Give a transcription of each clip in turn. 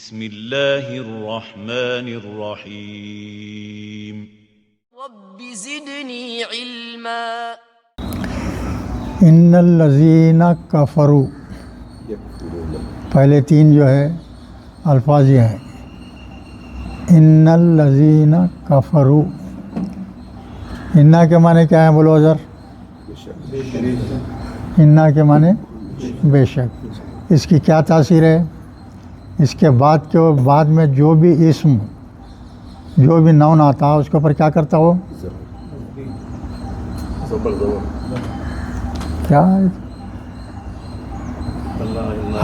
بسم اللہ الرحمن الرحیم رب زدنی علما ان الذین کفروا، پہلے تین جو ہے الفاظ یہ ہیں، ان الذین کفروا، انا کے معنی کیا ہیں بولو ذرا؟ انا کے معنی بے شک۔ اس کی کیا تاثیر ہے؟ اس کے بعد میں جو بھی اسم، جو بھی نون آتا ہے اس کے اوپر کیا کرتا ہو؟ کیا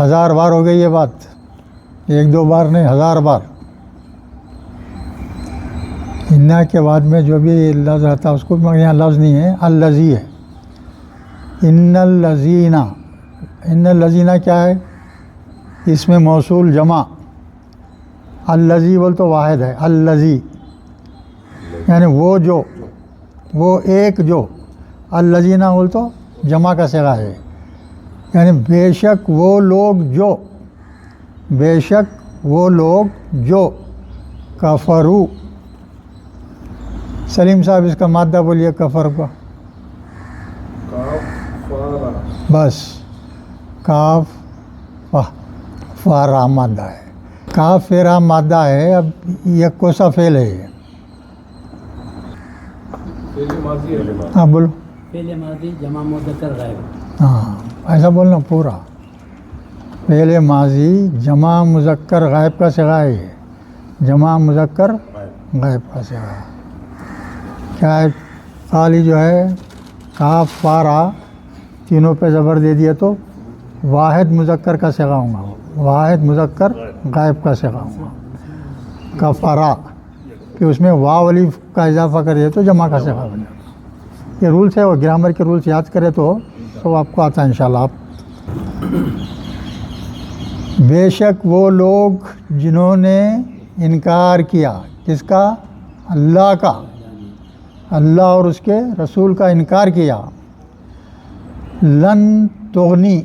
ہزار بار ہو گئی یہ بات، ایک دو بار نہیں، ہزار بار۔ انا کے بعد میں جو بھی لفظ آتا ہے اس کو یہاں لفظ نہیں ہے، الذی ہے۔ ان الذین کیا ہے؟ اس میں موصول جمع، الذی بول تو واحد ہے، الذی یعنی وہ جو، وہ ایک جو، الذین بول تو جمع کا صیغہ ہے، یعنی بے شک وہ لوگ جو، بے شک وہ لوگ جو کفروا۔ سلیم صاحب اس کا مادہ بولیے کفر کا۔ بس کاف فارا مادہ ہے، کاف فیرا مادہ ہے۔ اب یہ کوسا فعل ہے یہ؟ ہاں بولو۔ فعل ماضی جمع مذکر غائب۔ ہاں ایسا بولنا پورا۔ فعل ماضی جمع مذکر غائب کا صیغہ ہے یہ، جمع مذکر غائب کا صیغہ ہے۔ کیا ہے؟ خالی جو ہے کاف فارا تینوں پہ زبر دے دیا تو واحد مذکر کا صیغہ ہوں گا، واحد مذکر غائب کا صیغہ ہوں گا، کفرا۔ کہ اس میں واو الف کا اضافہ کر دیا تو جمع کا صیغہ بنے گا۔ یہ رولس ہے، وہ گرامر کے رولس یاد کرے تو آپ کو آتا ہے انشاءاللہ۔ آپ بے شک وہ لوگ جنہوں نے انکار کیا، کس کا؟ اللہ کا، اللہ اور اس کے رسول کا انکار کیا۔ لن تغنی،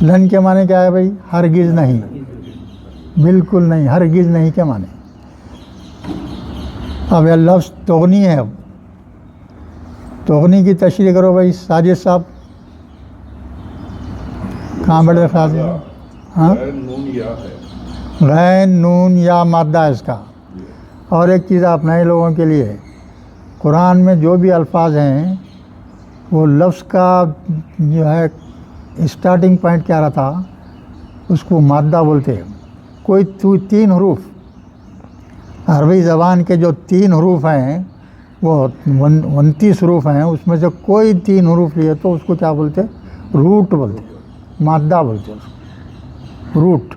لن کے معنی کیا ہے بھائی؟ ہرگز نہیں، بالکل نہیں، ہرگز نہیں کے معنی۔ اب یہ لفظ تغنی ہے، اب تغنی کی تشریح کرو بھائی ساجد صاحب، کہاں بیٹھے خیال میں؟ ہاں غین نون یا مادہ ہے اس کا۔ اور ایک چیز آپ نئے لوگوں کے لیے، قرآن میں جو بھی الفاظ ہیں وہ لفظ کا جو ہے اسٹارٹنگ پوائنٹ کیا رہتا، اس کو مادہ بولتے ہیں۔ کوئی تین حروف، عربی زبان کے جو تین حروف ہیں وہ 29 حروف ہیں، اس میں سے کوئی تین حروف لیے تو اس کو کیا بولتے؟ روٹ بولتے، مادہ بولتے ہیں روٹ۔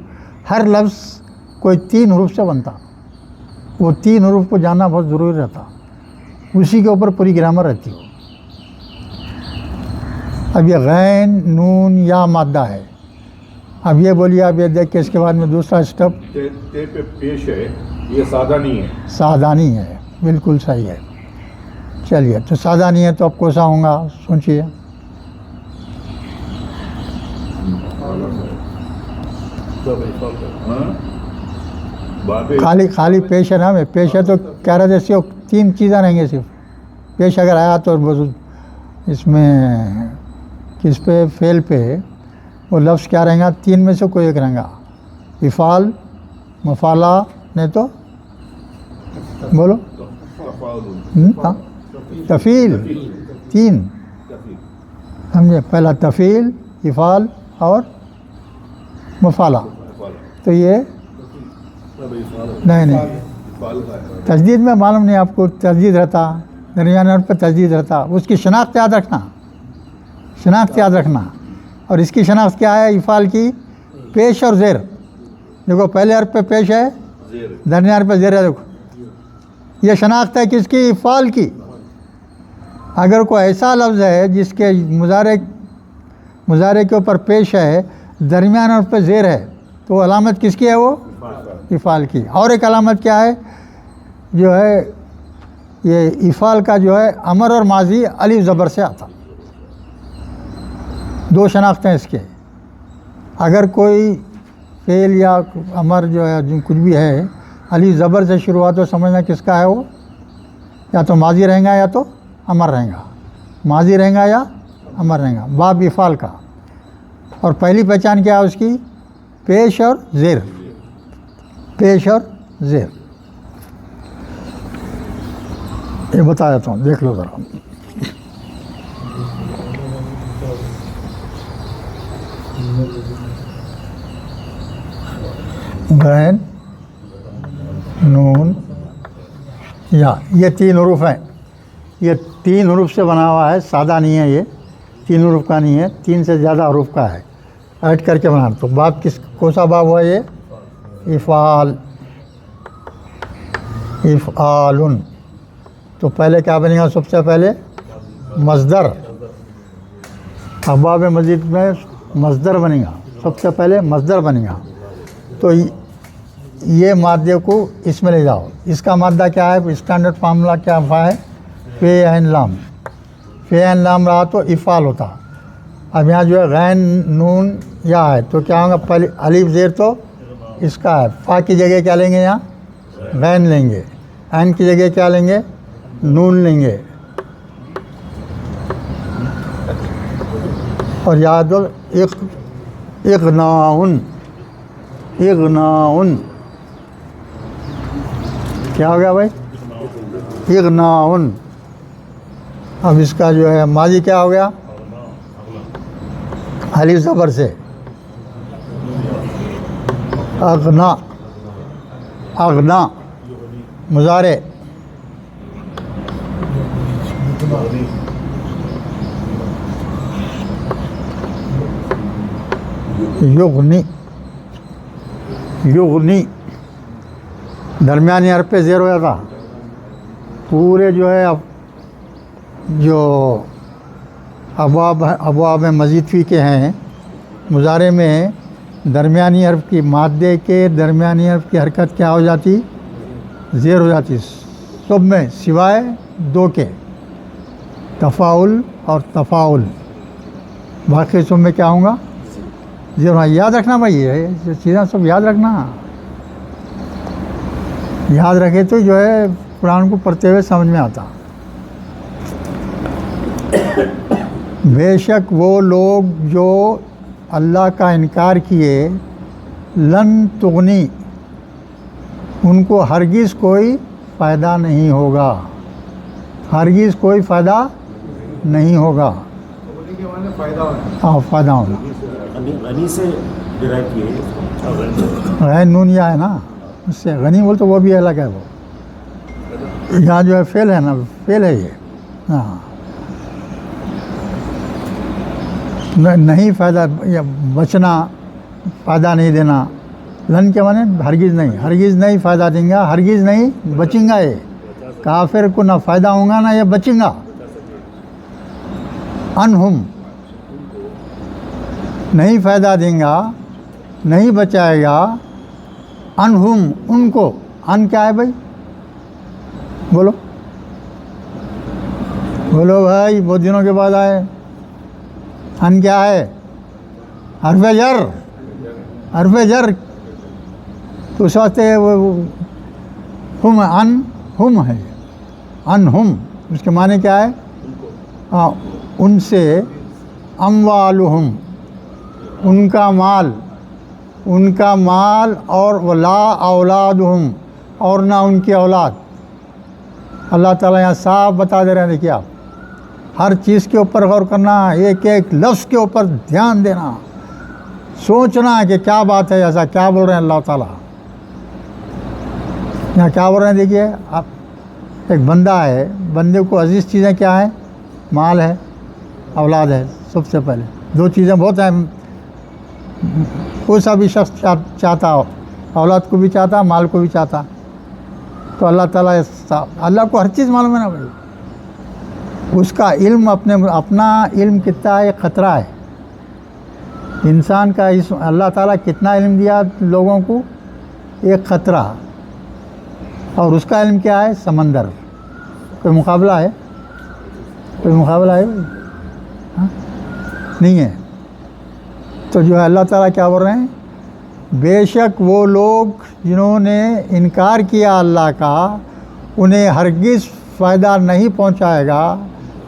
ہر لفظ کوئی تین حروف سے بنتا، وہ تین حروف کو جاننا بہت ضروری رہتا، اسی کے اوپر پوری گرامر رہتی ہو۔ اب یہ غین نون یا مادہ ہے۔ اب یہ بولیے، اب یہ دیکھ کے اس کے بعد میں دوسرا اسٹیپ تے پہ پیش ہے، یہ سادہ نہیں ہے، سادہ نہیں ہے، بالکل صحیح ہے۔ چلیے تو سادہ نہیں ہے تو اب کوسا ہوں گا سوچیے۔ خالی پیش ہے نا، میں پیش ہے تو کہہ رہے تھے تین چیزیں رہیں گے صرف۔ پیش اگر آیا تو اس میں کس پہ؟ فعل پہ وہ لفظ کیا رہیں گا؟ تین میں سے کوئی ایک رہیں گا، افعال، مفعلہ، نہیں تو بولو تفعیل۔ تین سمجھے؟ پہلا تفعیل، افعال اور مفعلہ۔ تو یہ نہیں تجدید میں معلوم نہیں آپ کو، تجدید رہتا درمیان اور پہ تجدید رہتا، اس کی شناخت یاد رکھنا، شناخت یاد رکھنا۔ اور اس کی شناخت کیا ہے؟ افعال کی پیش اور زیر۔ دیکھو پہلے حرف پہ پیش ہے، درمیان پہ زیر ہے، دیکھو یہ شناخت ہے کس کی؟ افعال کی۔ اگر کوئی ایسا لفظ ہے جس کے مضارع کے اوپر پیش ہے، درمیان حرف پہ زیر ہے، تو علامت کس کی ہے؟ وہ افعال کی۔ اور ایک علامت کیا ہے جو ہے یہ افعال کا جو ہے امر اور ماضی الف زبر سے آتا، دو شناختیں اس کے۔ اگر کوئی فعل یا امر جو ہے جو کچھ بھی ہے الف زبر سے شروع ہوا تو سمجھنا کس کا ہے وہ، یا تو ماضی رہیں گا یا تو امر رہیں گا، ماضی رہیں گا یا امر رہیں گا، باب افعال کا۔ اور پہلی پہچان کیا ہے اس کی؟ پیش اور زیر، پیش اور زیر۔ یہ بتا دیتا ہوں، دیکھ لو ذرا۔ غین، نون، یا، یہ تین حروف ہیں، یہ تین حروف سے بنا ہوا ہے، سادہ نہیں ہے، یہ تین حروف کا نہیں ہے، تین سے زیادہ حروف کا ہے، ایڈ کر کے بنا۔ تو باب کس کون سا باب ہوا یہ؟ افعال، افعالن۔ تو پہلے کیا بنے گا؟ سب سے پہلے مصدر، ابواب مزید میں مصدر بنے گا، سب سے پہلے مصدر بنے گا۔ تو یہ مادے کو اس میں لے جاؤ، اس کا مادہ کیا ہے؟ اسٹینڈرڈ فارمولہ کیا ہے؟ فے عین لام، فے عین لام رہا تو افعال ہوتا۔ اب یہاں جو ہے غین نون یا ہے تو کیا ہوگا؟ پہلے الف زیر تو اس کا ہے، فا کی جگہ کیا لیں گے؟ یہاں غین لیں گے، عین کی جگہ کیا لیں گے؟ نون لیں گے۔ اور یاد ہو اغناؤن، اغناؤن کیا ہو گیا بھائی؟ اغناؤن۔ اب اس کا جو ہے ماضی کیا ہو گیا؟ الف زبر سے اغنا، اغنا مضارع، یغنی، یغنی درمیانی حرف پہ زیر ہو جاتا۔ پورے جو ہے جو ابواب مزید فی کے ہیں مضارع میں درمیانی حرف کی، مادے کے درمیانی حرف کی حرکت کیا ہو جاتی؟ زیر ہو جاتی، سب میں سوائے دو کے، تفاعل اور تفاعل، باقی سب میں کیا ہوں گا؟ زیر ہونا۔ یاد رکھنا بھائی، یہ چیزیں سب یاد رکھنا، یاد رکھے تو جو ہے قرآن کو پڑھتے ہوئے سمجھ میں آتا۔ بے شک وہ لوگ جو اللہ کا انکار کیے، لن تغنی، ان کو ہرگز کوئی فائدہ نہیں ہوگا، ہرگز کوئی فائدہ نہیں ہوگا۔ ہاں، فائدہ ہوگا، غنی سے ڈرائیو کیے، غین نون یا ہے نا، اس سے غنی بول تو وہ بھی الگ ہے، وہ یہاں جو ہے فعل ہے نا، فعل ہے یہ۔ ہاں، نہیں فائدہ، یا بچنا، فائدہ نہیں دینا۔ لن کے معنی ہرگز نہیں، ہرگز نہیں فائدہ دیں گا، ہرگز نہیں بچیں گا۔ یہ کافر کو نہ فائدہ ہوگا نہ یہ بچیں گا۔ انہم نہیں فائدہ دیں گا، نہیں بچائے گا، انہم ان کو۔ ان کیا ہے بھائی؟ بولو بولو بھائی، بہت دنوں کے بعد آئے۔ ان کیا ہے؟ حرف جر، حرف جر۔ تو اس واسطے ہم، ان ہم ہے، ان ہم، اس کے معنی کیا ہے؟ ان سے، اموالہم ان کا مال، ان کا مال، اور ولا اولادہم اور نہ ان کی اولاد۔ اللہ تعالیٰ یہاں صاف بتا دے رہے ہیں، دیکھیے آپ، ہر چیز کے اوپر غور کرنا، ایک ایک لفظ کے اوپر دھیان دینا، سوچنا کہ کیا بات ہے، ایسا کیا بول رہے ہیں اللہ تعالیٰ یہاں، کیا بول رہے ہیں؟ دیکھیے آپ، ایک بندہ ہے، بندے کو عزیز چیزیں کیا ہیں؟ مال ہے، اولاد ہے۔ سب سے پہلے دو چیزیں بہت اہم، کوئی سا بھی شخص چاہتا ہو، اولاد کو بھی چاہتا، مال کو بھی چاہتا۔ تو اللہ تعالیٰ، اللہ کو ہر چیز معلوم ہے نا بھائی، اس کا علم، اپنا علم کتنا ہے، خطرہ ہے انسان کا۔ اللہ تعالیٰ کتنا علم دیا لوگوں کو، ایک خطرہ، اور اس کا علم کیا ہے؟ سمندر۔ کوئی مقابلہ ہے؟ کوئی مقابلہ ہے بھائی؟ ہاں؟ نہیں ہے۔ تو جو ہے اللہ تعالیٰ کیا بول رہے ہیں؟ بے شک وہ لوگ جنہوں نے انکار کیا اللہ کا انہیں ہرگز فائدہ نہیں پہنچائے گا،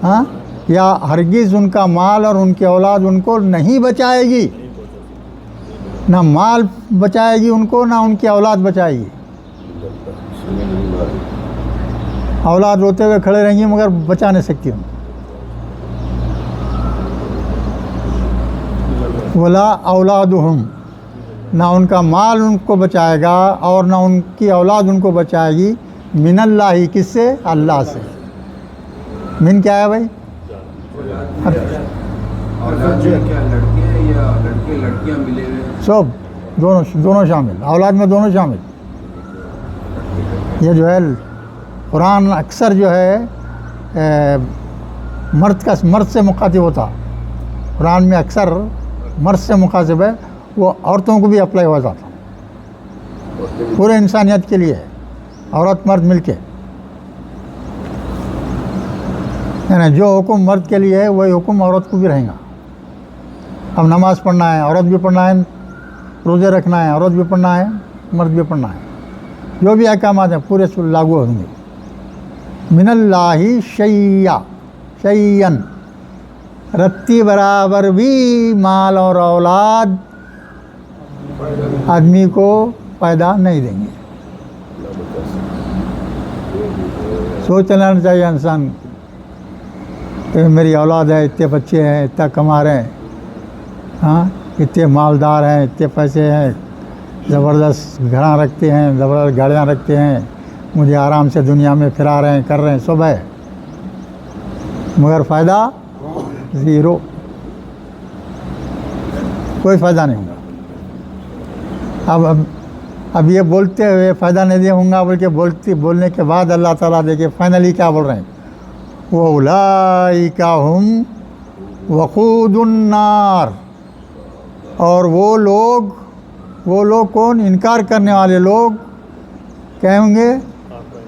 ہاں، یا ہرگز ان کا مال اور ان کی اولاد ان کو نہیں بچائے گی، نہ مال بچائے گی ان کو، نہ ان کی اولاد بچائے گی۔ اولاد روتے ہوئے کھڑے رہیں گی مگر بچا نہیں سکتی ان کو۔ ولا اولادہم، نہ ان کا مال ان کو بچائے گا اور نہ ان کی اولاد ان کو بچائے گی، من اللہ، کس سے؟ اللہ سے۔ من کیا ہے بھائی؟ اولاد جو ہے کیا لڑکے ہیں یا لڑکے لڑکیاں ملے ہوئے؟ سب دونوں شامل، اولاد میں دونوں شامل۔ یہ جو ہے قرآن اکثر جو ہے مرد سے مخاطب ہوتا، قرآن میں اکثر مرد سے مخاطب ہے، وہ عورتوں کو بھی اپلائی ہوا جاتا، پورے انسانیت کے لیے ہے، عورت مرد مل کے، یعنی جو حکم مرد کے لیے ہے وہی حکم عورت کو بھی رہے گا۔ اب نماز پڑھنا ہے عورت بھی پڑھنا ہے، روزے رکھنا ہے عورت بھی پڑھنا ہے، مرد بھی پڑھنا ہے، جو بھی احکامات ہیں پورے لاگو ہوں گے۔ من اللہ شیئن، رتی برابر بھی مال اور اولاد آدمی کو پیدا نہیں دیں گے۔ سوچ لینا چاہیے انسان کہ میری اولاد ہے، اتنے بچے ہیں، اتنا کما رہے ہیں، ہاں، اتنے مالدار ہیں، اتنے پیسے ہیں، زبردست گھراں رکھتے ہیں، زبردست گاڑیاں رکھتے ہیں، مجھے آرام سے دنیا میں پھرا رہے ہیں، کر رہے ہیں، سب ہے، مگر فائدہ زیرو، کوئی فائدہ نہیں ہوگا۔ اب یہ بولتے ہوئے فائدہ نہیں دیا ہوں گا بلکہ بولنے کے بعد اللہ تعالیٰ دیکھے فائنلی کیا بول رہے ہیں، وَأُولَئِكَ هُمْ وَقُودُ النَّارِ، اور وہ لوگ کون؟ انکار کرنے والے لوگ کیا ہوں گے؟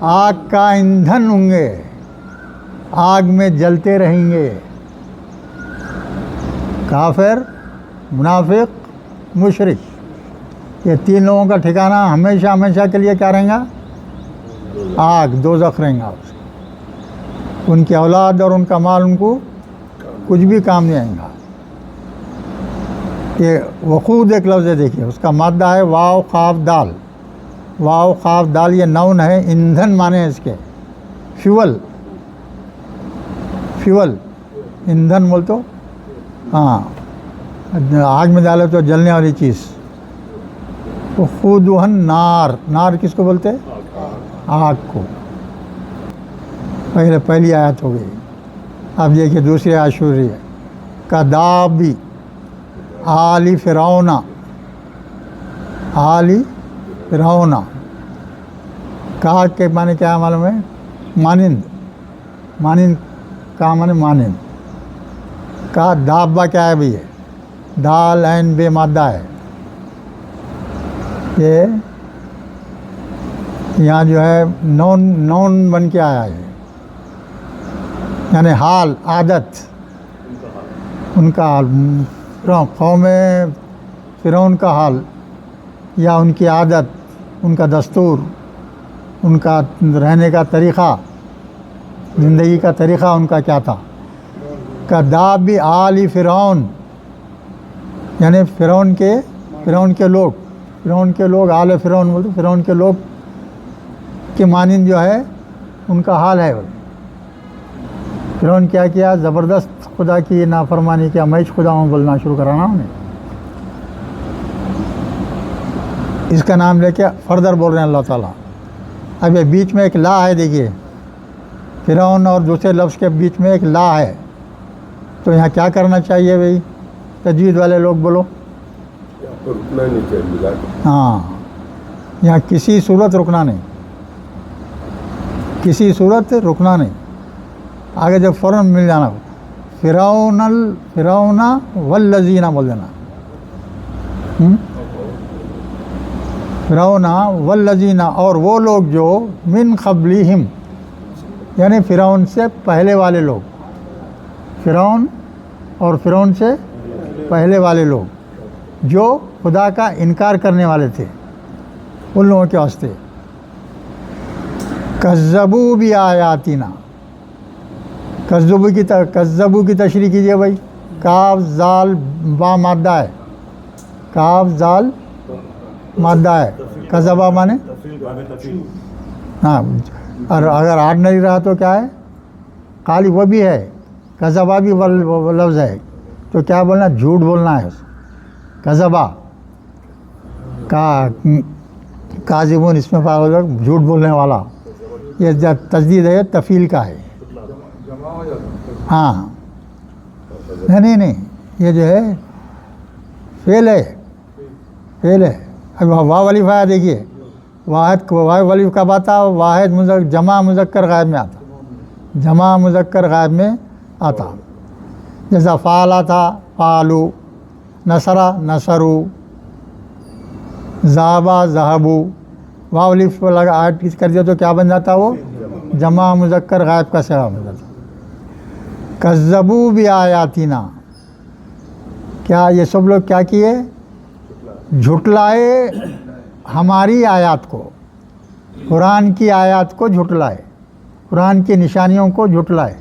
آگ کا ایندھن ہوں گے، آگ میں جلتے رہیں گے۔ کافر، منافق، مشرک، یہ تین لوگوں کا ٹھکانہ ہمیشہ کے لیے کیا رہیں گا؟ آگ، دوزخ رہیں گا۔ ان کی اولاد اور ان کا مال ان کو کچھ بھی کام نہیں آئے گا۔ یہ وقود ایک لفظ ہے، دیکھیے اس کا مادہ ہے واو قاف دال، واو قاف دال یہ نون ہے، ایندھن مانے ہیں اس کے، فیول، ایندھن بول تو ہاں، آگ میں ڈالے تو جلنے والی چیز۔ وقودها النار، نار کس کو بولتے؟ آگ کو۔ پہلی آیت ہو گئی۔ اب دیکھیے دوسری آیت شروع ہے، کدابی آل فرعون، کہا کے معنی کیا معلوم ہے؟ مانند کا معنی مانند، کا دابہ کیا ہے بھئی؟ دال عین بے مادہ ہے، یہ یہاں جو ہے نون بن کے آیا ہے، یعنی حال، عادت، ان کا حال، قوم فرعون کا حال یا ان کی عادت، ان کا دستور، ان کا رہنے کا طریقہ، زندگی کا طریقہ ان کا کیا تھا؟ کداب آل فرعون، یعنی فرعون کے لوگ، آل فرعون بولتے، فرعون کے لوگ کے مانند جو ہے ان کا حال ہے۔ فرعون کیا زبردست خدا کی نافرمانی کیا، میں خدا ہوں بولنا شروع کرانا انہیں، اس کا نام لے کے فردر بول رہے ہیں اللہ تعالیٰ۔ اب یہ بیچ میں ایک لا ہے، دیکھیے فرعون اور دوسرے لفظ کے بیچ میں ایک لا ہے، تو یہاں کیا کرنا چاہیے بھائی؟ تجوید والے لوگ بولو۔ ہاں، یہاں کسی صورت رکنا نہیں، آگے جب فوراً مل جانا، فرعون والذین بول دینا، فرعون والذین، اور وہ لوگ جو من قبلہم، یعنی فرعون سے پہلے والے لوگ، فرعون اور فرعون سے پہلے والے لوگ، جو خدا کا انکار کرنے والے تھے ان لوگوں کے واسطے. کذبوا بآیاتنا، کذبوا کی تشریح کیجئے بھائی. کاف زال با مادہ ہے، کاف زال مادہ ہے. کذبا مانے ہاں، اور اگر آرڈنری رہا تو کیا ہے؟ خالی وہ بھی ہے، کذبا بھی وہ لفظ ہے. تو کیا بولنا؟ جھوٹ بولنا ہے. کذبا کاذبون اس میں جھوٹ بولنے والا. یہ تجدید ہے، تفیل کا ہے. ہاں نہیں یہ جو ہے فعل ہے، فعل ہے. اب واو والی فایا دیکھیے، واحد واو والی کب آتا؟ واحد جمع مذکر غائب میں آتا، جمع مذکر غائب میں آتا. جیسا فعلا تھا فعلو، نصرہ نصرو، ذہبا ذہبو. واو الف لگا ایڈ کر دیا تو کیا بن جاتا؟ وہ جمع مذکر غائب کا صیغہ بن جاتا. کذبوا بآیاتنا، کیا یہ سب لوگ کیا کیے؟ جھٹلائے ہماری آیات کو، قرآن کی آیات کو جھٹلائے، قرآن کی نشانیوں کو جھٹلائے.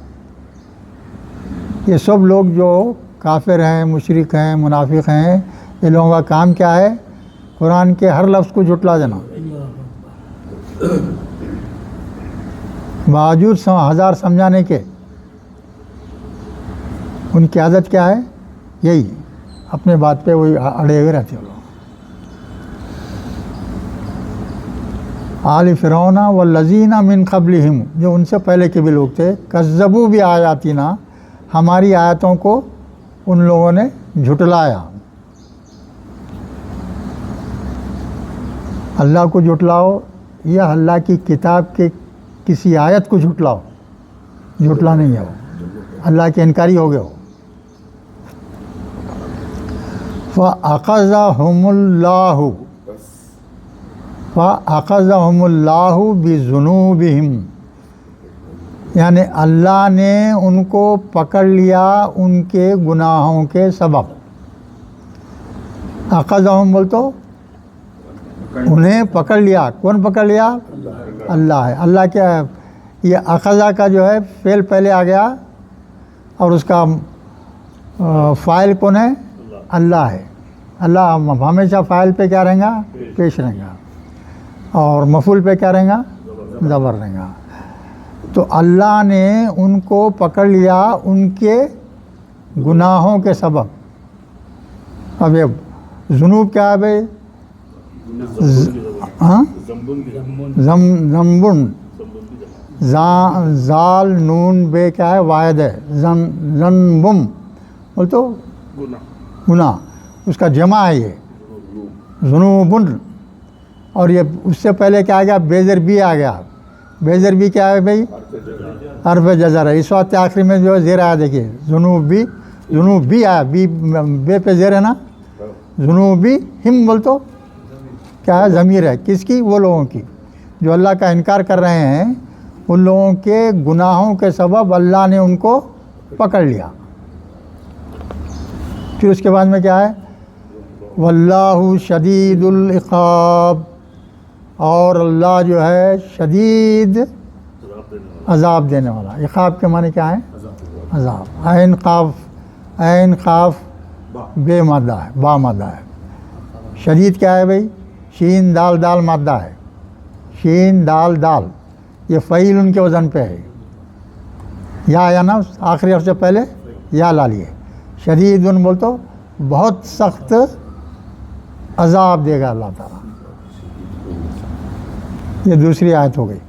یہ سب لوگ جو کافر ہیں، مشرک ہیں، منافق ہیں، یہ لوگوں کا کام کیا ہے؟ قرآن کے ہر لفظ کو جھٹلا دینا. باوجود ہزار سمجھانے کے ان کی عادت کیا ہے؟ یہی اپنے بات پہ وہی اڑے ہوئے رہتے ہیں لوگ. آل فرعون والذین من قبلہم، جو ان سے پہلے کے بھی لوگ تھے، کذبوا بآیاتنا، ہماری آیتوں کو ان لوگوں نے جھٹلایا. اللہ کو جھٹلاؤ یا اللہ کی کتاب کے کسی آیت کو جھٹلاؤ، جھٹلا نہیں ہے، وہ اللہ کے انکاری ہو گئے ہو. فَأَخَذَهُمُ اللَّهُ بِذُنُوبِهِمْ، یعنی اللہ نے ان کو پکڑ لیا ان کے گناہوں کے سبب. اخذہم بول تو انہیں پکڑ لیا. کون پکڑ لیا؟ اللہ ہے. اللہ کیا ہے؟ یہ اخذہ کا جو ہے فعل پہلے آ گیا اور اس کا فاعل کون ہے؟ اللہ ہے. اللہ ہمیشہ فاعل پہ کیا رہیں گا؟ پیش رہیں گا. اور مفعول پہ کیا رہیں گا؟ زبر رہیں گا. تو اللہ نے ان کو پکڑ لیا ان کے گناہوں کے سبب. اب یہ ذنوب کیا ہے بھائی؟ ہاں، زنبن، زال نون بے کیا ہے؟ واحد ہے. زنبم بول تو گناہ، اس کا جمع ہے یہ ذنوبن. اور یہ اس سے پہلے کیا آ گیا؟ بیزر بھی آ گیا. بیزر بھی کیا ہے بھائی؟ حرف جزر ہے. اس وقت آخری میں جو ہے زیر آیا دیکھیے، ذنوب بھی آیا، بے پہ زیر ہے نا. ذنوبی ہم بول تو کیا ہے؟ ضمیر ہے. کس کی؟ وہ لوگوں کی جو اللہ کا انکار کر رہے ہیں. ان لوگوں کے گناہوں کے سبب اللہ نے ان کو پکڑ لیا. پھر اس کے بعد میں کیا ہے؟ واللہ شدید العقاب، اور اللہ جو ہے شدید عذاب دینے والا. عقاب کے معنی کیا ہے؟ عذاب. عین قاف بے مادہ ہے، با مادہ ہے. شدید کیا ہے بھائی؟ شین دال دال مادہ ہے. شین دال دال یہ فعیل ان کے وزن پہ ہے. یا نا آخری حرف سے پہلے یا لا لیے. شدید ان بول تو بہت سخت عذاب دے گا اللہ تعالیٰ. یہ دوسری آیت ہو گئی.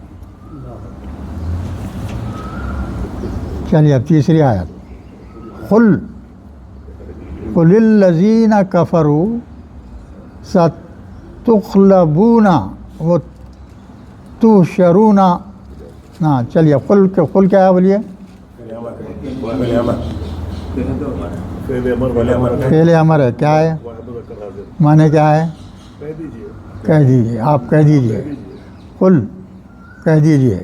چلیے اب تیسری آیت. قل الذین کفروا ستغلبون وتحشرون. ہاں چلیے قل کیا ہے بولیے؟ فعل امر ہے. کیا ہے معنی؟ کیا ہے؟ کہہ دیجیے. آپ کہہ دیجیے. قل کہہ دیجیے.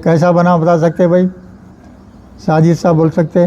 کیسا بنا بتا سکتے بھائی؟ ساجد صاحب بول سکتے؟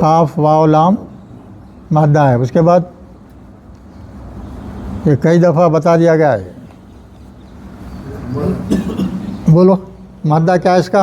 قاف واو لام مادہ ہے. اس کے بعد یہ کئی دفعہ بتا دیا گیا ہے. بولو مادہ کیا ہے اس کا؟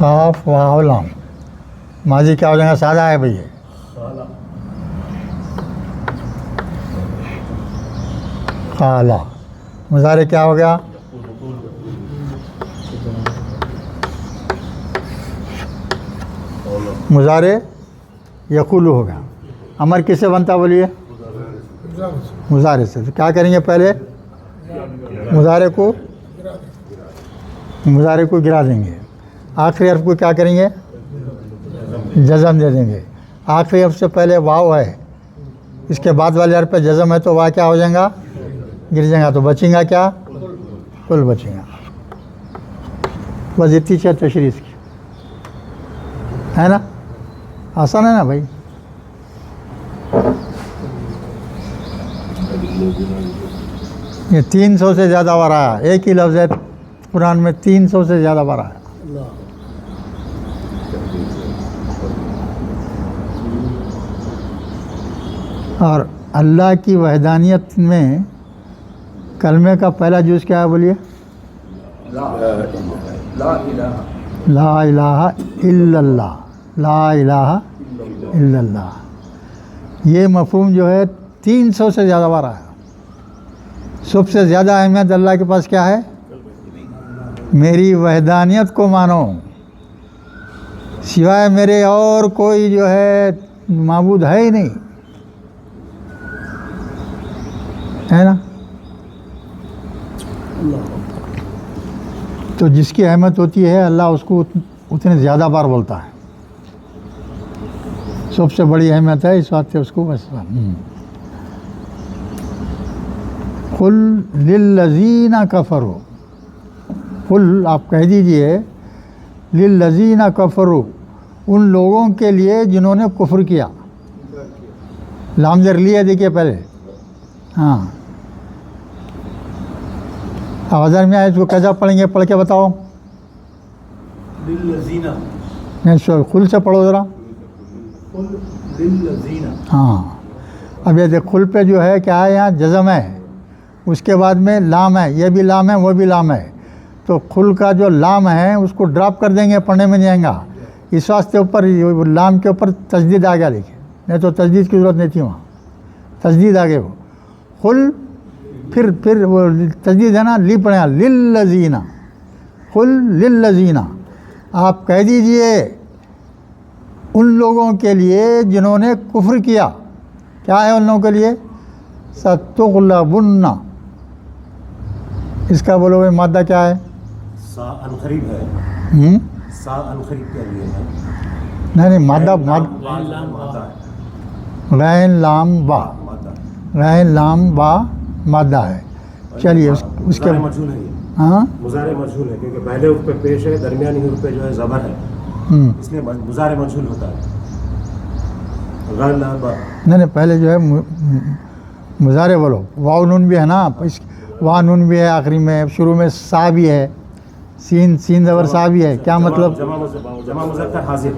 قاف واو لام. ماضی کیا ہو جائے گا؟ سادہ ہے بھئی. قالا. مضارع کیا ہو گیا؟ مضارع یقولو ہو گیا. امر کس سے بنتا بولیے؟ مضارع سے. تو کیا کریں گے؟ پہلے مضارع کو گرا دیں گے. آخری حرف کو کیا کریں گے؟ جزم دے دیں گے. آخری حرف سے پہلے واو ہے، اس کے بعد والے حرف پہ جزم ہے تو واو کیا ہو جائے گا؟ گر جائے گا. تو بچیں گا کیا؟ کل بچیں گا. بس اتنی چھ تشریح کی ہے نا. آسان ہے نا بھائی. یہ 300 سے زیادہ بار آیا. ایک ہی لفظ ہے قرآن میں 300 سے زیادہ بار آیا. اور اللہ کی وحدانیت میں کلمے کا پہلا جز کیا ہے بولیے؟ لا الہ الا اللہ. لا الہ الا اللہ. یہ مفہوم جو ہے 300 سے زیادہ بار آیا. سب سے زیادہ اہمیت اللہ کے پاس کیا ہے؟ میری وحدانیت کو مانو، سوائے میرے اور کوئی جو ہے معبود ہے ہی نہیں. ہے نا. تو جس کی اہمیت ہوتی ہے اللہ اس کو اتنے زیادہ بار بولتا ہے. سب سے بڑی اہمیت ہے، اس واسطے اس کو بس. قل للذین کفروا. قل آپ کہہ دیجئے للذین کفروا، ان لوگوں کے لیے جنہوں نے کفر کیا. لام زر لیا دیکھیے پہلے. ہاں آواز میں آئے. اس کو کیسا پڑھیں گے؟ پڑھ کے بتاؤ. نہیں خل سے پڑھو ذرا. ہاں اب یہ دیکھ خل پہ جو ہے کیا ہے؟ یہاں جزم ہے، اس کے بعد میں لام ہے. یہ بھی لام ہے، وہ بھی لام ہے. تو خل کا جو لام ہے اس کو ڈراپ کر دیں گے، پڑھنے میں نہیں آئیں گا. اس واسطے اوپر لام کے اوپر تجدید آ گیا. دیکھیں نہیں تو تجدید کی ضرورت نہیں تھی. وہاں تجدید آ گئے. وہ خل پھر وہ تجدید ہے نا. لی پڑھیں گا للذین. قل للذین. آپ کہہ دیجئے ان لوگوں کے لیے جنہوں نے کفر کیا. کیا ہے ان لوگوں کے لیے؟ ستغلبن. اس کا بولو بھائی مادہ کیا ہے؟ سا القریب ہے. سا القریب کے لیے ہے. نہیں مادہ غین لام با. غین لام با مادہ ہے. چلیے اس کے مجھول ہے. ہاں مضارع مجھول ہے کیونکہ پہلے حرف پہ پیش ہے، درمیانی حرف پہ جو ہے زبر ہے، اس لیے مضارع مجھول ہوتا ہے. غیر لام با. نہیں پہلے جو ہے مضارع بولو. واو نون بھی ہے نا. وا نون بھی ہے آخری میں. شروع میں سا بھی ہے. سین زبر سا بھی ہے. کیا مطلب؟ جمع مذکر حاضر.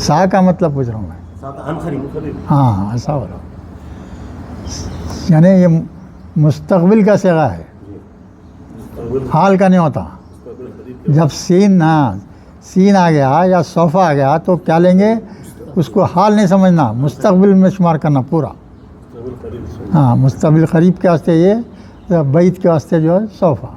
سا کا مطلب پوچھ رہا ہوں میں. ہاں ایسا بولو. یعنی یہ مستقبل کا صیغہ ہے، حال کا نہیں ہوتا. جب سین آ گیا یا صوفہ آ گیا تو کیا لیں گے؟ اس کو حال نہیں سمجھنا، مستقبل میں شمار کرنا پورا. ہاں مستقبل قریب کے واسطے یہ، بعید کے واسطے جو ہے صوفہ.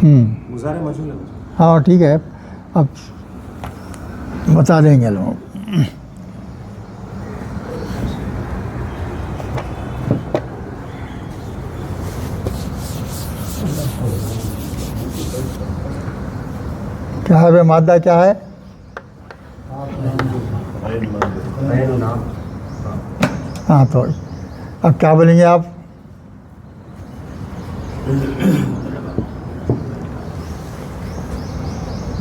مضارع مجھول ہے. ہاں ٹھیک ہے. اب بتا دیں گے لوگ. کیا ہے مادہ کیا ہے؟ ہاں تو اب کیا بولیں گے آپ؟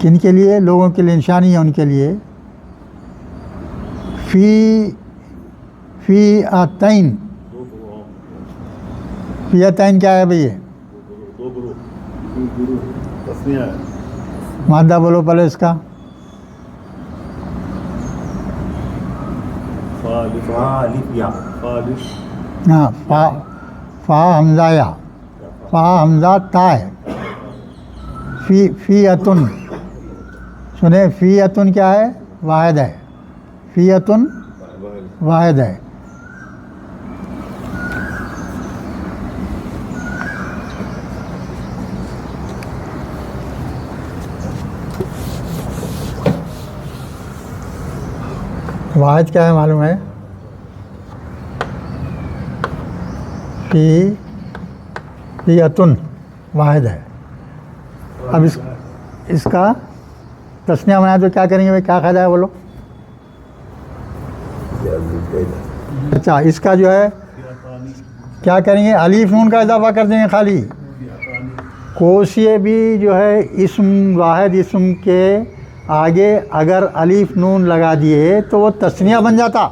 کن کے لیے؟ لوگوں کے لیے نشانی ہے ان کے لیے. فی آتین. فی آتین کیا ہے بھئی؟ مادہ بولو پہلے اس کا. ہاں فا حمزہ یا فا حمزہ تا ہے. فی اتن سنیں، فی اتن کیا ہے؟ واحد ہے. فی اتن واحد ہے. واحد کیا ہے معلوم ہے؟ فی اتن واحد ہے. اب اس کا تسنیہ بنایا تو کیا کریں گے بھائی؟ کیا قاعدہ ہے بولو؟ اچھا اس کا جو ہے کیا کریں گے؟ الف نون کا اضافہ کر دیں گے خالی. کوشیے بھی جو ہے اسم واحد اسم کے آگے اگر الف نون لگا دیے تو وہ تسنیہ بن جاتا.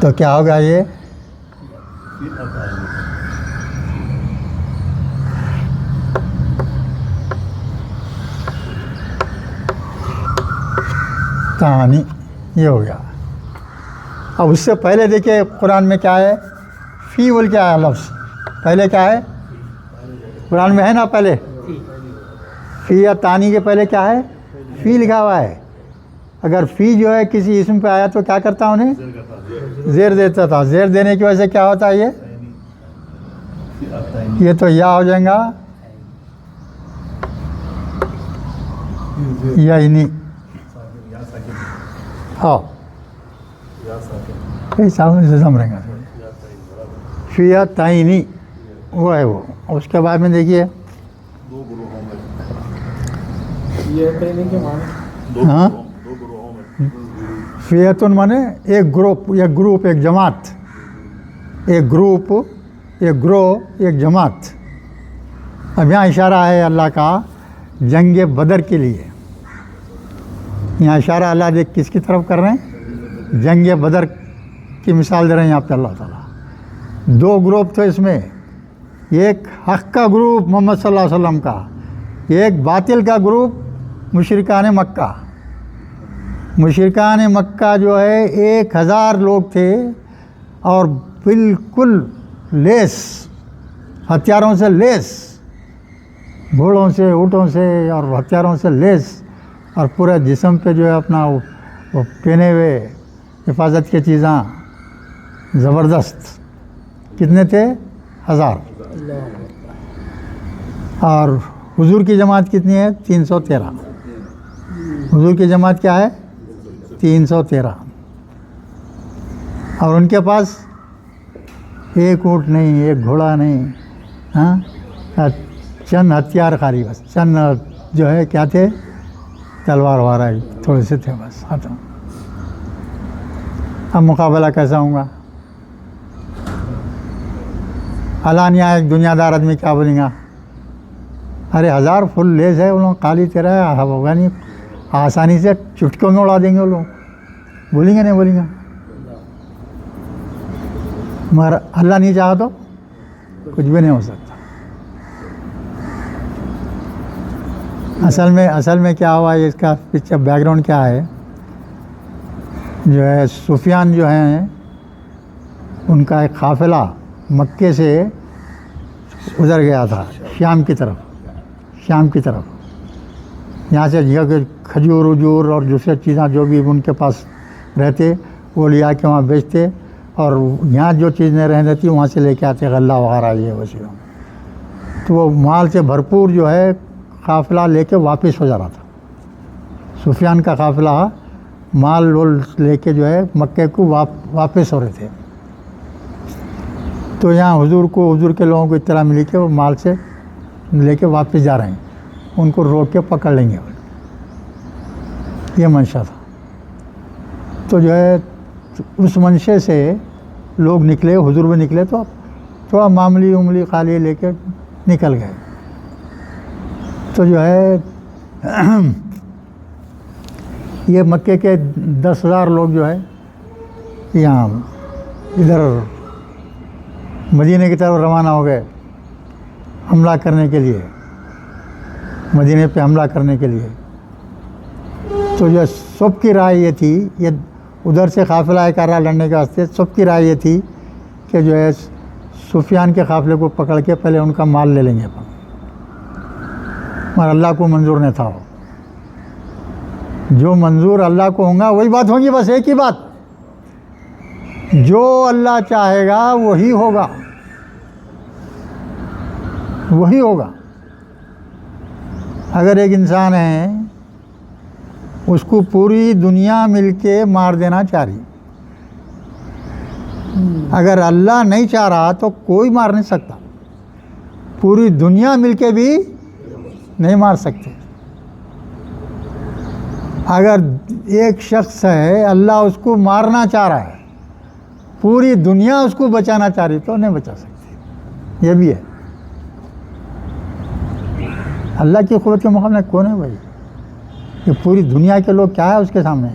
تو کیا ہوگا یہ؟ کہانی یہ ہو گیا. اب اس سے پہلے دیکھیے قرآن میں کیا ہے؟ فی بول کیا ہے لفظ؟ پہلے کیا ہے قرآن میں؟ ہے نا پہلے فی یا تانی کے پہلے کیا ہے؟ فی لکھا ہوا ہے. اگر فی جو ہے کسی اسم پہ آیا تو کیا کرتا انہیں؟ زیر دیتا تھا. زیر دینے کی وجہ سے کیا ہوتا ہے؟ یہ تو یا ہو جائے گا یا نہیں. ہاں سم رہے گا. فی یا تعینی وہ ہے وہ. اس کے بعد میں دیکھیے ہاں فیتن مانے ایک گروپ، ایک گروپ، ایک جماعت. ایک گروپ، ایک گروہ، ایک جماعت. اب یہاں اشارہ ہے اللہ کا جنگ بدر کے لیے. یہاں اشارہ اللہ دیکھ کس کی طرف کر رہے ہیں؟ جنگ بدر کی مثال دے رہے ہیں یہاں پہ اللہ تعالیٰ. دو گروپ تھے اس میں، ایک حق کا گروپ محمد صلی اللہ علیہ وسلم کا، ایک باطل کا گروپ مشرکان مکہ. مشرکان مکہ جو ہے 1000 لوگ تھے اور بالکل لیس، ہتھیاروں سے لیس، گھوڑوں سے، اونٹوں سے اور ہتھیاروں سے لیس، اور پورے جسم پہ جو ہے اپنا وہ پہنے ہوئے حفاظت کی چیزاں زبردست. کتنے تھے؟ 1000. اور حضور کی جماعت کتنی ہے؟ 313. حضور کی جماعت کیا ہے؟ 313. اور ان کے پاس ایک اونٹ نہیں، ایک گھوڑا نہیں، ہاں چند ہتھیار خالی، بس چند جو ہے کیا تھے؟ تلوار وارا تھوڑے سے تھے بس ختم. اب مقابلہ کیسا ہوں گا؟ علانیہ ایک دنیا دار آدمی کیا بولیں گا؟ ارے 1000 فل لیس ہے، ان لوگ خالی تیرا ہے ہوگا نہیں، آسانی سے چٹکوں میں اڑا دیں گے وہ لوگ. بولیں گے نہیں بولیں گے؟ مگر اللہ نہیں چاہا تو کچھ بھی نہیں ہو سکتا. اصل میں کیا ہوا ہے؟ اس کا پیچھے بیک گراؤنڈ کیا ہے؟ جو ہے سفیان جو ہیں ان کا ایک قافلہ مکے سے ادھر گیا تھا شام کی طرف. یہاں سے کھجور وجور اور دوسرے چیزیں جو بھی ان کے پاس رہتے وہ لے آ کے وہاں بیچتے، اور یہاں جو چیز نہیں رہنے دیتی وہاں سے لے کے آتے غلہ وغیرہ یہ وسیلوں. تو وہ مال سے بھرپور جو ہے قافلہ لے کے واپس ہو جا رہا تھا. سفیان کا قافلہ مال لے کے جو ہے مکے کو واپس ہو رہے تھے. تو یہاں حضور کے لوگوں کو اطلاع ملی کہ وہ مال سے لے کے واپس جا رہے ہیں، ان کو روک کے پکڑ لیں گے. یہ منشا تھا. تو جو ہے اس منشے سے لوگ نکلے، حضور بھی نکلے، تو تھوڑا معمولی خالی لے کے نکل گئے. تو جو ہے یہ مکے کے 10,000 لوگ جو ہے یہاں ادھر مدینے کی طرف روانہ ہو گئے حملہ کرنے کے لیے، مدینے پہ حملہ کرنے کے لیے۔ تو جو سب کی رائے یہ تھی، یہ ادھر سے قافلہ کر رہا لڑنے کے واسطے، سب کی رائے یہ تھی کہ جو ہے سفیان کے قافلے کو پکڑ کے پہلے ان کا مال لے لیں گے اپن، مگر اللہ کو منظور نہیں تھا۔ جو منظور اللہ کو ہوگا وہی بات ہوگی، بس ایک ہی بات، جو اللہ چاہے گا وہی ہوگا، وہی ہوگا۔ اگر ایک انسان ہے اس کو پوری دنیا مل کے مار دینا چاہ رہی، اگر اللہ نہیں چاہ رہا تو کوئی مار نہیں سکتا، پوری دنیا مل کے بھی نہیں مار سکتے۔ اگر ایک شخص ہے اللہ اس کو مارنا چاہ رہا ہے، پوری دنیا اس کو بچانا چاہ رہی تو نہیں بچا سکتی، یہ بھی ہے۔ اللہ کی قوت کے مقابلے میں کون ہے بھائی؟ کہ پوری دنیا کے لوگ کیا ہے اس کے سامنے؟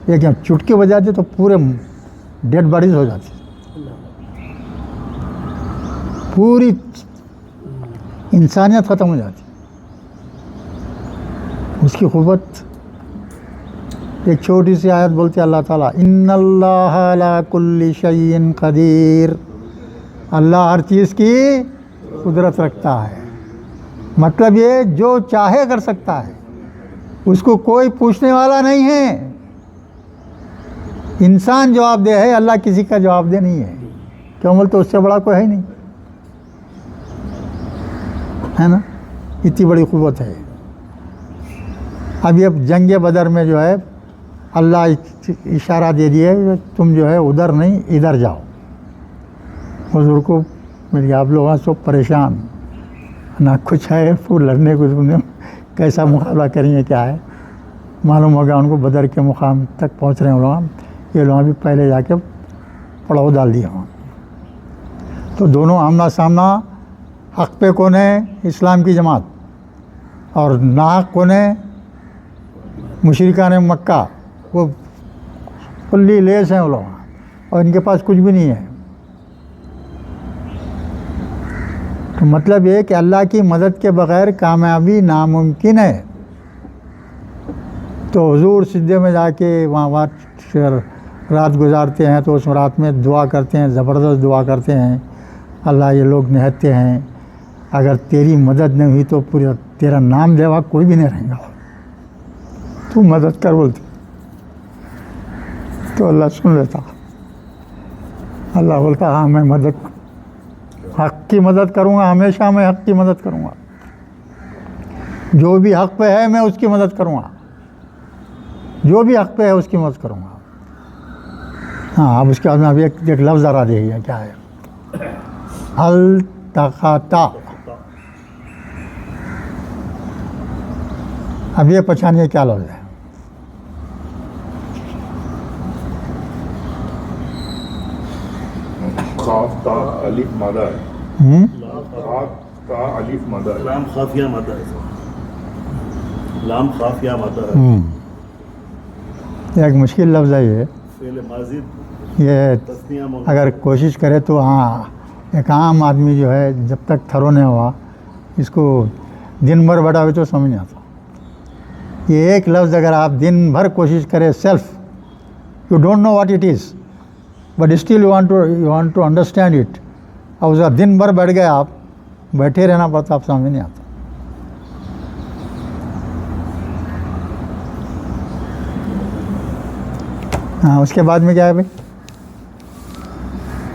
ایک چٹکی بجا دے تو پورے ڈیڈ باڈیز ہو جاتی، پوری انسانیت ختم ہو جاتی۔ اس کی قوت، ایک چھوٹی سی آیت بولتی ہے اللہ تعالیٰ، ان اللہ علی کل شیء قدیر، اللہ ہر چیز کی قدرت رکھتا ہے۔ مطلب یہ جو چاہے کر سکتا ہے، اس کو کوئی پوچھنے والا نہیں ہے۔ انسان جواب دہ ہے، اللہ کسی کا جواب دہ نہیں ہے، کیوں بولے تو اس سے بڑا کوئی ہے ہی نہیں، ہے نا؟ اتنی بڑی قوت ہے۔ اب یہ جنگ بدر میں جو ہے اللہ اشارہ دے دیے تم جو ہے ادھر نہیں ادھر جاؤ۔ حضور کو مل گیا، آپ لوگ سب پریشان، نہ کچھ ہے پھول لڑنے کو، کیسا مقابلہ کریں گے، کیا ہے؟ معلوم ہوگا ان کو بدر کے مقام تک پہنچ رہے ہیں لوگ، یہ لوگ بھی پہلے جا کے پڑاؤ ڈال دیا ہوں۔ تو دونوں آمنا سامنا، حق پہ کون ہے؟ اسلام کی جماعت، اور ناحق کون ہے؟ مشرکان مکہ، وہ کلی لیس ہیں وہ لوگ، اور ان کے پاس کچھ بھی نہیں ہے۔ تو مطلب یہ کہ اللہ کی مدد کے بغیر کامیابی ناممکن ہے۔ تو حضور سجدے میں جا کے وہاں رات گزارتے ہیں، تو اس رات میں دعا کرتے ہیں، زبردست دعا کرتے ہیں، اللہ یہ لوگ نہتے ہیں، اگر تیری مدد نہیں ہوئی تو پورا تیرا نام لیوا کوئی بھی نہیں رہے گا، تو مدد کر بولتے، تو اللہ سن لیتا۔ اللہ بولتا ہاں میں مدد، حق کی مدد کروں گا، ہمیشہ میں حق کی مدد کروں گا، جو بھی حق پہ ہے میں اس کی مدد کروں گا، جو بھی حق پہ ہے اس کی مدد کروں گا۔ ہاں اب اس کے بعد میں ابھی ایک لفظ آ دے گا، کیا ہے؟ التقطا۔ اب یہ پہچانیے کیا لفظ ہے؟ خاف تا الف مادہ ہے، خاف تا الف مادہ ہے، لام خافیہ مادہ ہے، لام خافیہ مادہ ہے، یہ ایک مشکل لفظ ہے یہ، فعل ماضی یہ تثنیہ اگر کوشش کرے تو ہاں ایک عام آدمی جو ہے جب تک تھرو نہیں ہوا اس کو دن بھر بڑھا ہوئے تو سمجھ نہیں آتا۔ یہ ایک لفظ اگر آپ دن بھر کوشش کرے، self you don't know what it is but still you want to understand it, اور اس کا دن بھر بیٹھ گئے آپ، بیٹھے رہنا پڑتا، آپ سمجھ نہیں آتا۔ ہاں اس کے بعد میں کیا ہے بھائی؟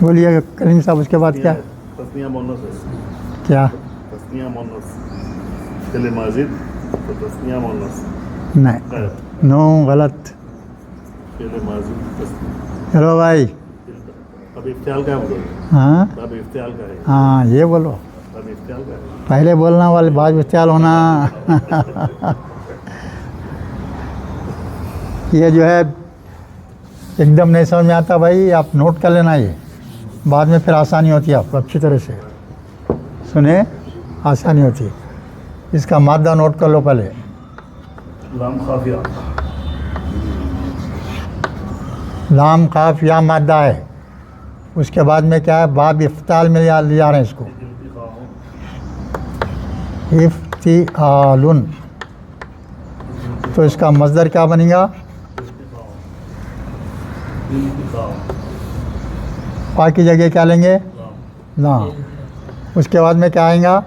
بولیے کریم صاحب، اس کے بعد کیا؟ تثنیہ مؤنث ہے، کیا؟ تثنیہ مؤنث، فعل ماضی تو تثنیہ مؤنث نہیں، نو غلط۔ فعل ماضی تثنیہ۔ چلو بھائی، اب افتعال کا ہے بولو، ہاں اب افتعال کا ہے، ہاں یہ بولو، اب افتعال کا ہے۔ پہلے بولنا والے بعد میں خیال ہونا۔ یہ جو ہے ایک دم نہیں سمجھ میں آتا بھائی، آپ نوٹ کر لینا، یہ بعد میں پھر آسانی ہوتی ہے، آپ کو اچھی طرح سے سنیں، آسانی ہوتی ہے۔ اس کا مادہ نوٹ کر لو پہلے. لام خافیہ. لام قاف یا مادہ ہے. اس کے بعد میں کیا ہے؟ باب افتعال میں لے جا رہے ہیں اس کو. افتعال. تو اس کا مصدر کیا بنے گا؟ پا کی جگہ کیا لیں گے؟ لام. اس کے بعد میں کیا آئیں گا؟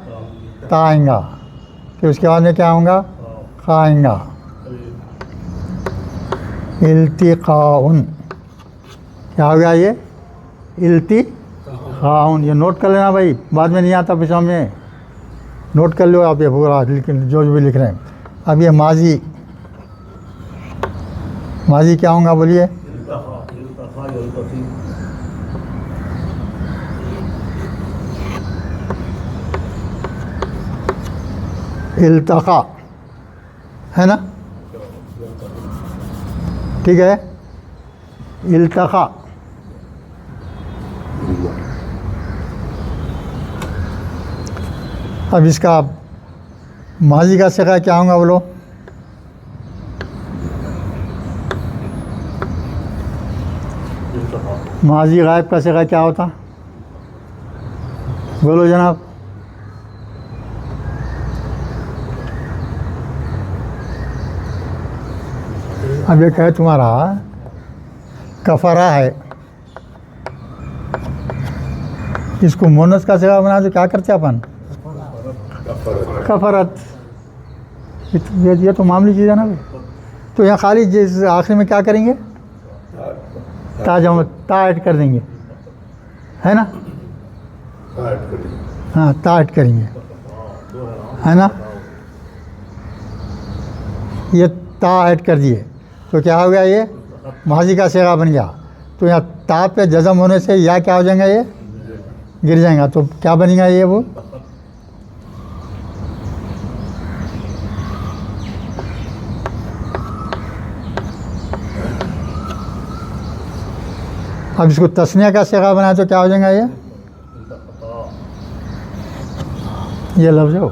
تا آئیں گا. پھر اس کے بعد میں کیا آؤں گا؟ خا آئیں گا. التقاء. کیا ہو گیا یہ؟ التقاء. یہ نوٹ کر لینا بھائی، بعد میں نہیں آتا پھر میں. نوٹ کر لو آپ یہ پورا جو بھی لکھ رہے ہیں. اب یہ ماضی، ماضی کیا ہوں گا بولیے؟ التقا ہے نا؟ ٹھیک ہے. التقا. اب اس کا ماضی کا صیغہ کیا ہوں گا بولو؟ ماضی غائب کا صیغہ کیا ہوتا؟ بولو جناب. اب یہ کہ تمہارا کفرہ ہے، اس کو مونس کا صیغہ بنا تو کیا کرتے اپن؟ کفرت. یہ تو معمولی چیز ہے نا. تو یہاں خالی جس آخر میں کیا کریں گے؟ تا ایڈ کر دیں گے، ہے نا؟ ہاں تا ایڈ کریں گے، ہے نا؟ یہ تا ایڈ کر دیے تو کیا ہو گیا؟ یہ ماضی کا صیغہ بن گیا. تو یہاں تا پہ جزم ہونے سے یا کیا ہو جائیں گا؟ یہ گر جائیں گا. تو کیا بنے گا یہ؟ وہ اب اس کو تسنیہ کا صیغہ بنائے تو کیا ہو جائے گا؟ یہ لفظ ہو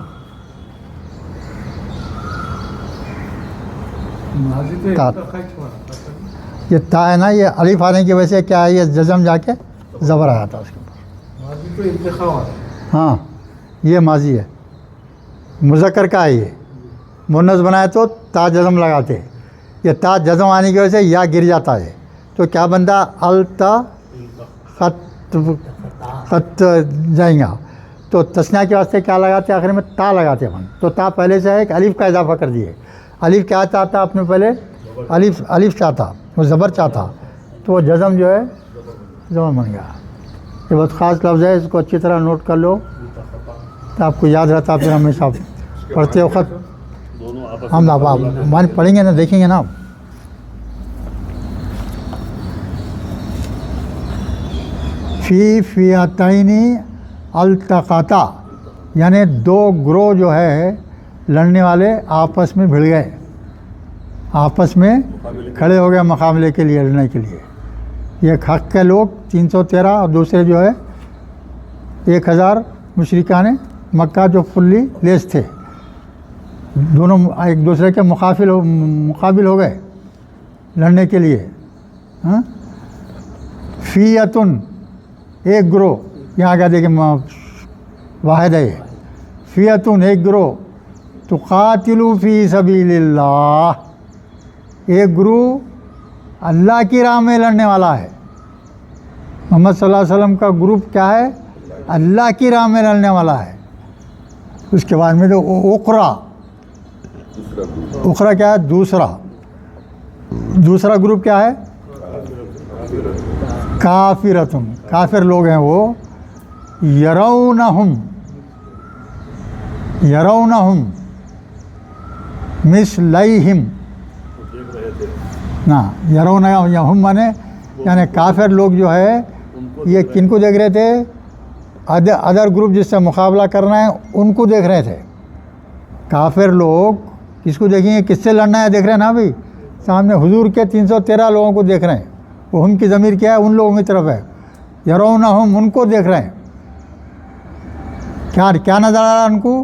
یہ تا ہے نا، یہ الف آنے کی وجہ سے کیا ہے؟ یہ جزم جا کے زبر آیا تھا اس کے اوپر. ہاں یہ ماضی ہے، مذکر کا ہے. یہ مونث بنائے تو تا جزم لگاتے. یہ تا جزم آنے کی وجہ سے یا گر جاتا ہے تو کیا بندہ؟ التا خط جائیں گا. تو تسنیہ کے واسطے کیا لگاتے؟ آخر میں تا لگاتے اپن. تو تا پہلے سے ایک الف کا اضافہ کر دیے. الف کیا چاہتا اپنے پہلے؟ الف چاہتا، وہ زبر چاہتا، تو وہ جزم جو ہے زبر بن گیا. یہ بہت خاص لفظ ہے، اس کو اچھی طرح نوٹ کر لو تو آپ کو یاد رہتا. پھر ہمیشہ پڑھتے وقت ہم آپ پڑھیں گے نا، دیکھیں گے نا. فی فیاتین التقاتا، یعنی دو گروہ جو ہے لڑنے والے آپس میں بھڑ گئے، آپس میں کھڑے ہو گئے مقابلے کے لیے، لڑنے کے لیے. یہ ایک حق کے لوگ 313 اور دوسرے جو ہے 1000 مشرکان مکہ جو فلی لیس تھے، دونوں ایک دوسرے کے مقابل ہو گئے لڑنے کے لیے. فیتن ایک گروہ، یہاں کیا دیکھیں واحد ہے. فیتن ایک گروہ، تقاتلوا فی سبیل اللہ، ایک گروہ اللہ کی راہ میں لڑنے والا ہے. محمد صلی اللہ علیہ وسلم کا گروپ کیا ہے؟ اللہ کی راہ میں لڑنے والا ہے. اس کے بعد میں تو اخرا کیا ہے؟ دوسرا گروپ کیا ہے؟ کافرتم، کافر لوگ ہیں وہ. یرونہم مثلیہم، نا یرونہم مانے یعنی کافر لوگ جو ہے یہ کن کو دیکھ رہے تھے؟ ادر گروپ جس سے مقابلہ کرنا ہے ان کو دیکھ رہے تھے. کافر لوگ کس کو دیکھیں گے؟ کس سے لڑنا ہے دیکھ رہے ہیں نا بھائی. سامنے حضور کے 313 لوگوں کو دیکھ رہے ہیں. وہ ہم کی ضمیر کیا ہے؟ ان لوگوں کی طرف ہے. یرونہم ان کو دیکھ رہے ہیں. کیا نظر آ رہا ہے ان کو؟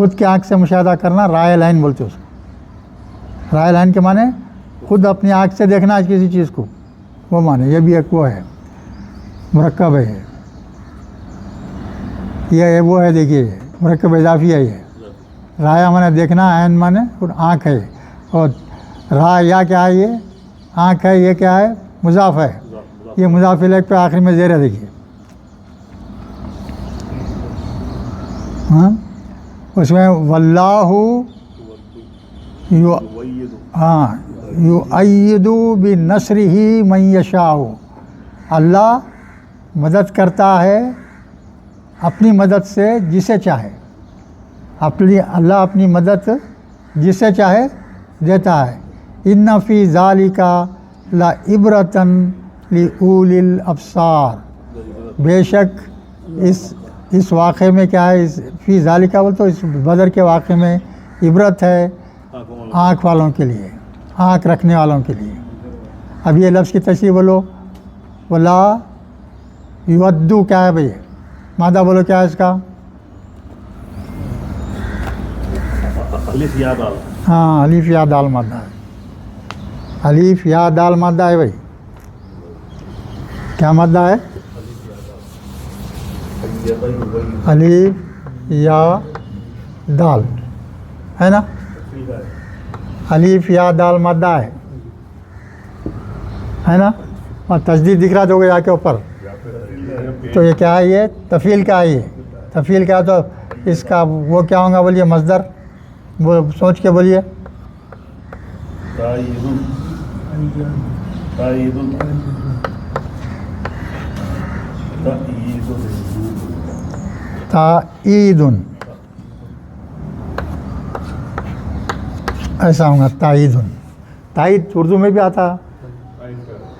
خود کی آنکھ سے مشاہدہ کرنا رائل عین بولتے اس کو. رائل عین کے معنی خود اپنی آنکھ سے دیکھنا ہے کسی چیز کو، وہ معنی. یہ بھی ایک وہ ہے، مرکب ہے یہ وہ ہے. دیکھیے مرکب اضافی ہے یہ. رایا معنی دیکھنا، عین معنی آنکھ ہے، اور را یا کیا ہے، یہ آنکھ ہے. یہ کیا ہے، مضاف ہے. یہ مضاف الیہ پہ آخر میں زیر ہے. دیکھیے ہاں، اس میں واللہ ہاں یؤید بنصرہ من یشاء، اللہ مدد کرتا ہے اپنی مدد سے جسے چاہے. اللہ اپنی مدد جسے چاہے دیتا ہے. ان فی ذالک لعبرۃ لأولی الابصار، بے شک اس واقعے میں کیا ہے، فی ذالک بول تو اس بدر کے واقعے میں عبرت ہے آنکھ والوں کے لیے، آنکھ رکھنے والوں کے لیے. اب یہ لفظ کی تشریح بولو. ولا یودو کیا ہے بھائی، مادہ بولو کیا ہے اس کا. الف یا دال. ہاں الف یا دال مادہ ہے. الف یا دال مادہ ہے بھائی. کیا مادہ ہے؟ الف یا دال ہے نا. الف یا دال مادہ ہے نا. اور تجدید دکھ رہا تو یہاں کے اوپر. تو یہ کیا ہے، یہ تفعیل کا ہے. یہ تفعیل کا ہے تو اس کا وہ کیا ہوگا بولیے، مصدر. وہ سوچ کے بولیے. تائید، ایسا ہوگا تائید. تائید اردو میں بھی آتا.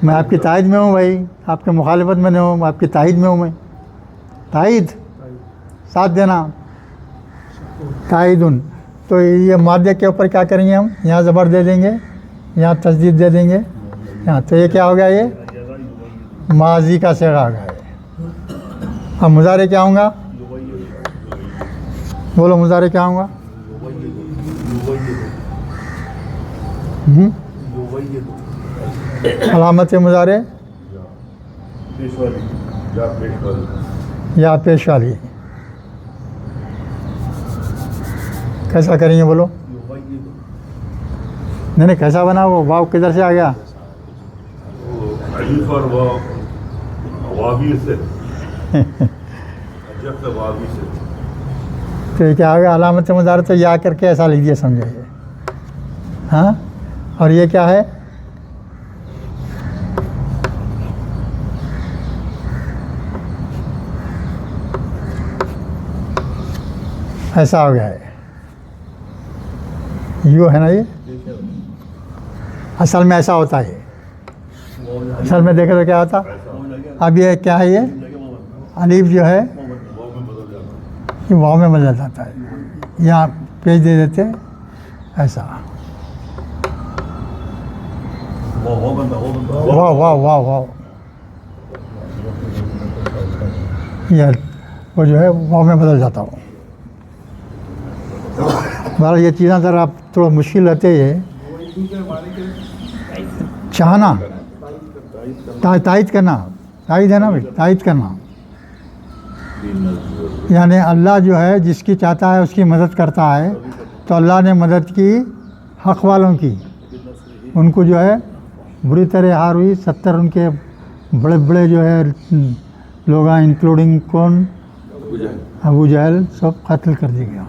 میں آپ کی تائید میں ہوں بھائی، آپ کے مخالفت میں نہیں ہوں، میں آپ کی تائید میں ہوں. میں تائید ساتھ دینا، تائید. تو یہ مادے کے اوپر کیا کریں گے ہم، یہاں زبر دے دیں گے، یہاں تشدید دے دیں گے یہاں. تو یہ کیا ہو گیا، یہ ماضی کا صیغہ آ گیا. اب مضارع کیا ہوں گا، بولو مضارع کیا ہوں گا. علامت مضارع یا پیش والی. کیسا کریں گے بولو. نہیں کیسا بنا، وہ واو کدھر سے آ گیا. الف اور واوی سے جب سے واوی سے. تو یہ کیا ہوگا، علامت مضارع تو یا کر کے ایسا لیجیے سمجھے. ہاں، اور یہ کیا ہے، ایسا ہو گیا ہے. یوں ہے نا، یہ اصل میں ایسا ہوتا ہے. اصل میں دیکھے تو کیا ہوتا. اب یہ کیا ہے، یہ الف جو ہے یہ واو میں بدل جاتا ہے. یہاں پیج دے دیتے ایسا. واو واو واو واو، یہ وہ جو ہے واو میں بدل جاتا ہو. بہرحال یہ چیزیں ذرا تھوڑا مشکل رہتے ہیں. چاہنا، تائید کرنا، تائید ہے نا بھائی، تائید کرنا. یعنی اللہ جو ہے جس کی چاہتا ہے اس کی مدد کرتا ہے. تو اللہ نے مدد کی حق والوں کی. ان کو جو ہے بری طرح ہار ہوئی. 70 ان کے بڑے بڑے جو ہے لوگ ہیں، انکلوڈنگ کون، ابو جہل، سب قتل کر دیا گیا.